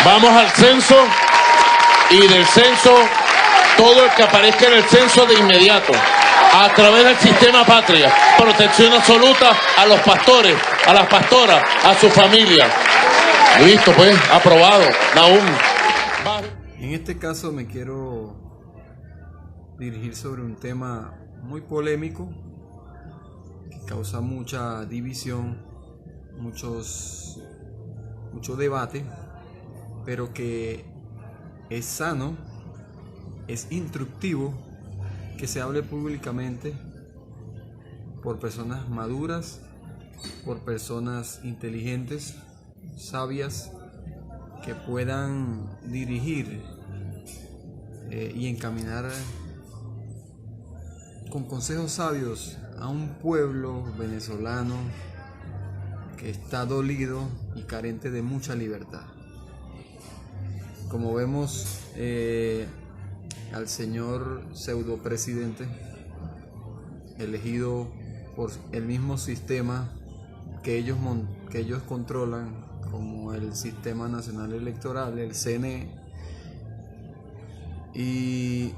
Vamos al censo y del censo, todo el que aparezca en el censo de inmediato, a través del sistema Patria, protección absoluta a los pastores, a las pastoras, a su familia. Listo, pues, aprobado. Nahum. En este caso me quiero dirigir sobre un tema muy polémico que causa mucha división, mucho debate, pero que es sano, es instructivo que se hable públicamente por personas maduras, por personas inteligentes, sabias, que puedan dirigir y encaminar con consejos sabios a un pueblo venezolano que está dolido y carente de mucha libertad. Como vemos, al señor pseudo presidente, elegido por el mismo sistema que ellos controlan, como el Sistema Nacional Electoral, el CNE, y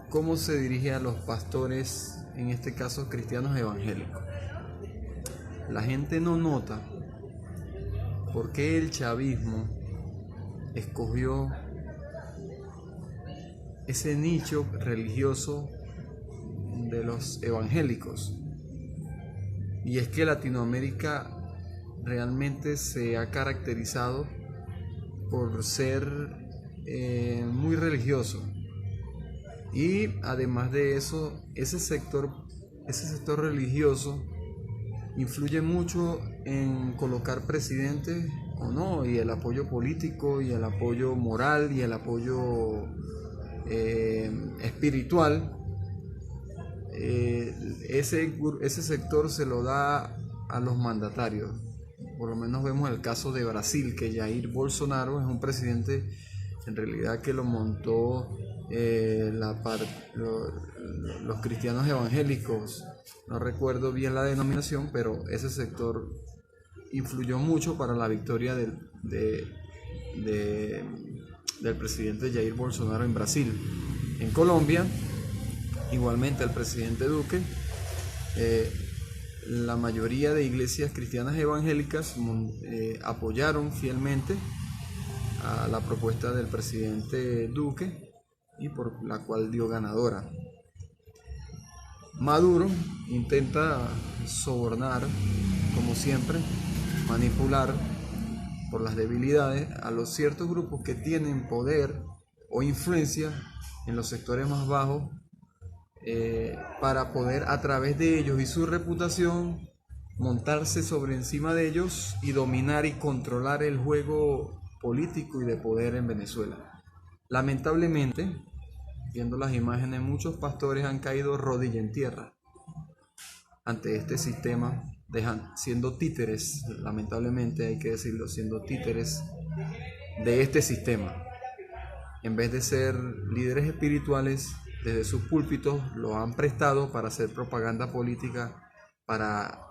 cómo se dirige a los pastores, en este caso cristianos evangélicos. La gente no nota por qué el chavismo escogió ese nicho religioso de los evangélicos. Y es que Latinoamérica realmente se ha caracterizado por ser muy religioso. Y además de eso, ese sector religioso influye mucho en colocar presidentes o no, y el apoyo político, y el apoyo moral, y el apoyo espiritual. Ese sector se lo da a los mandatarios. Por lo menos vemos el caso de Brasil, que Jair Bolsonaro es un presidente en realidad que lo montó los cristianos evangélicos. No recuerdo bien la denominación, pero ese sector influyó mucho para la victoria del presidente Jair Bolsonaro en Brasil. En Colombia, igualmente el presidente Duque, la mayoría de iglesias cristianas evangélicas apoyaron fielmente a la propuesta del presidente Duque, y por la cual dio ganadora. Maduro intenta sobornar, como siempre, manipular por las debilidades a los ciertos grupos que tienen poder o influencia en los sectores más bajos, para poder, a través de ellos y su reputación, montarse sobre encima de ellos y dominar y controlar el juego político y de poder en Venezuela. Lamentablemente, viendo las imágenes, muchos pastores han caído rodilla en tierra ante este sistema, siendo títeres, lamentablemente hay que decirlo, siendo títeres de este sistema. En vez de ser líderes espirituales, desde sus púlpitos lo han prestado para hacer propaganda política para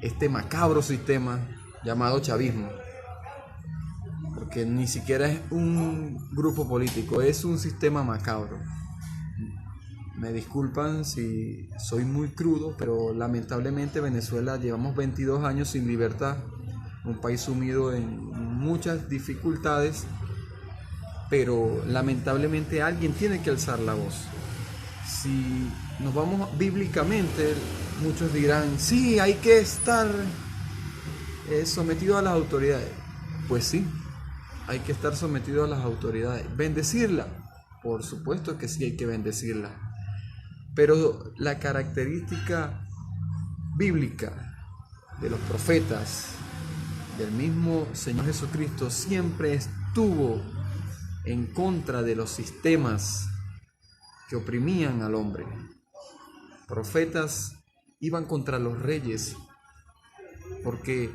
este macabro sistema llamado chavismo. Porque ni siquiera es un grupo político, es un sistema macabro. Me disculpan si soy muy crudo, pero lamentablemente Venezuela llevamos 22 años sin libertad, un país sumido en muchas dificultades, pero lamentablemente alguien tiene que alzar la voz. Si nos vamos bíblicamente, muchos dirán, sí, hay que estar sometido a las autoridades. Pues sí, hay que estar sometido a las autoridades. ¿Bendecirla? Por supuesto que sí hay que bendecirla. Pero la característica bíblica de los profetas, del mismo Señor Jesucristo, siempre estuvo en contra de los sistemas que oprimían al hombre. Profetas iban contra los reyes, porque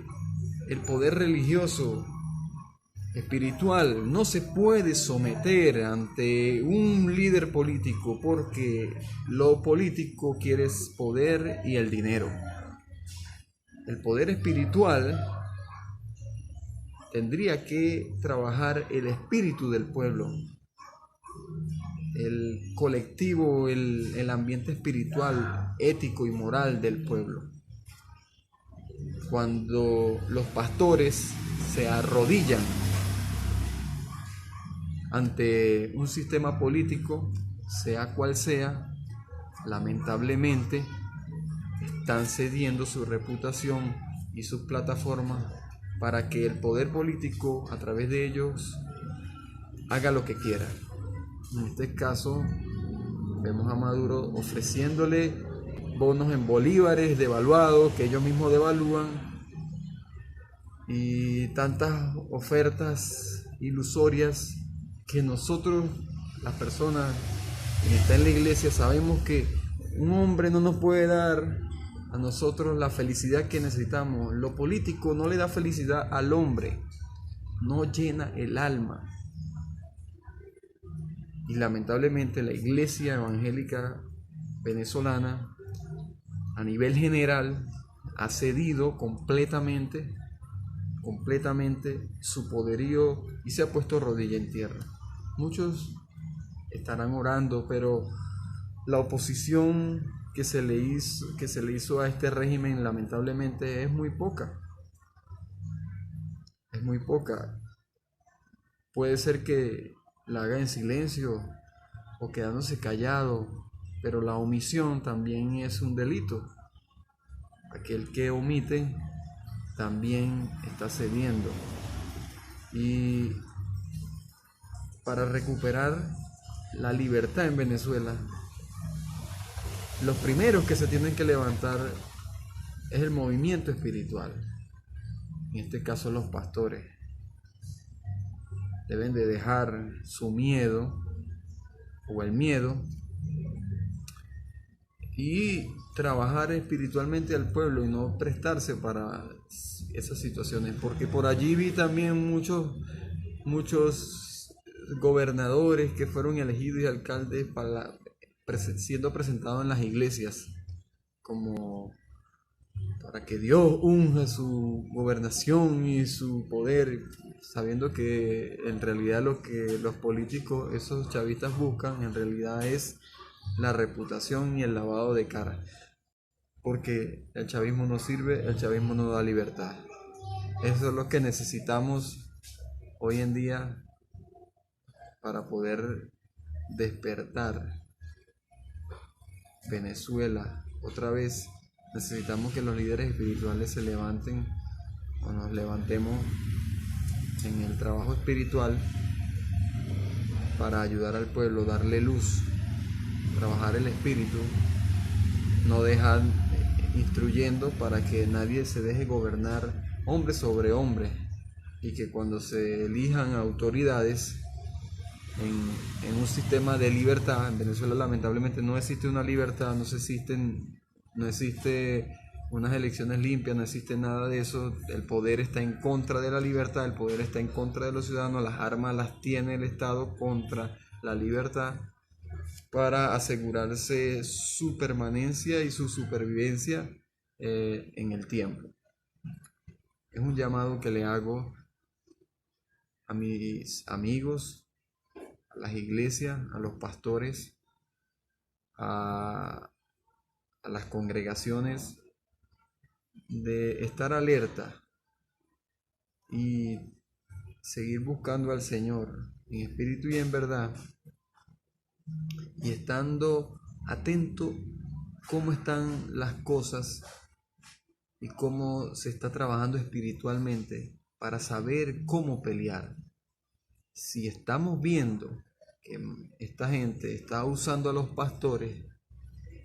el poder religioso, espiritual, no se puede someter ante un líder político, porque lo político quiere poder y el dinero. El poder espiritual tendría que trabajar el espíritu del pueblo, el colectivo, el ambiente espiritual, ético y moral del pueblo. Cuando los pastores se arrodillan ante un sistema político, sea cual sea, lamentablemente están cediendo su reputación y sus plataformas para que el poder político a través de ellos haga lo que quiera. En este caso vemos a Maduro ofreciéndole bonos en bolívares devaluados que ellos mismos devalúan y tantas ofertas ilusorias que nosotros, las personas que están en la iglesia, sabemos que un hombre no nos puede dar a nosotros la felicidad que necesitamos. Lo político no le da felicidad al hombre, no llena el alma. Y lamentablemente la iglesia evangélica venezolana a nivel general ha cedido completamente su poderío y se ha puesto rodilla en tierra. Muchos estarán orando, pero la oposición que se le hizo a este régimen lamentablemente es muy poca. Es muy poca. Puede ser que la haga en silencio o quedándose callado, pero la omisión también es un delito. Aquel que omite también está cediendo. Y para recuperar la libertad en Venezuela, los primeros que se tienen que levantar es el movimiento espiritual. En este caso los pastores deben de dejar su miedo o el miedo y trabajar espiritualmente al pueblo y no prestarse para esas situaciones, porque por allí vi también muchos gobernadores que fueron elegidos y alcaldes siendo presentados en las iglesias como para que Dios unja su gobernación y su poder, sabiendo que en realidad lo que los políticos, esos chavistas, buscan en realidad es la reputación y el lavado de cara, porque el chavismo no sirve, el chavismo no da libertad. Eso es lo que necesitamos hoy en día para poder despertar Venezuela otra vez. Necesitamos que los líderes espirituales se levanten o nos levantemos en el trabajo espiritual para ayudar al pueblo, darle luz, trabajar el espíritu, no dejar instruyendo para que nadie se deje gobernar hombre sobre hombre, y que cuando se elijan autoridades en un sistema de libertad, en Venezuela lamentablemente no existe una libertad, no existe unas elecciones limpias, no existe nada de eso. El poder está en contra de la libertad, el poder está en contra de los ciudadanos, las armas las tiene el Estado contra la libertad para asegurarse su permanencia y su supervivencia en el tiempo. Es un llamado que le hago a mis amigos, a las iglesias, a los pastores, a las congregaciones, de estar alerta y seguir buscando al Señor en espíritu y en verdad, y estando atento cómo están las cosas y cómo se está trabajando espiritualmente para saber cómo pelear. Si estamos viendo que esta gente está usando a los pastores,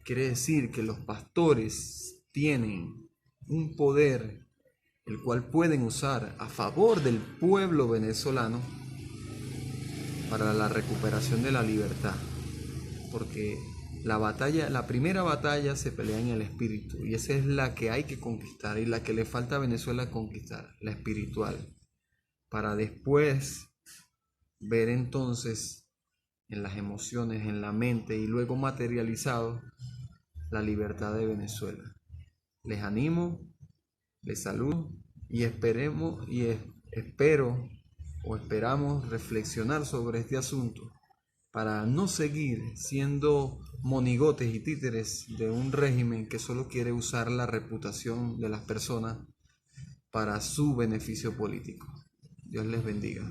quiere decir que los pastores tienen un poder el cual pueden usar a favor del pueblo venezolano para la recuperación de la libertad, porque la primera batalla se pelea en el espíritu, y esa es la que hay que conquistar y la que le falta a Venezuela conquistar, la espiritual, para después ver entonces en las emociones, en la mente y luego materializado la libertad de Venezuela. Les animo, les saludo y esperemos y Esperamos reflexionar sobre este asunto para no seguir siendo monigotes y títeres de un régimen que solo quiere usar la reputación de las personas para su beneficio político. Dios les bendiga.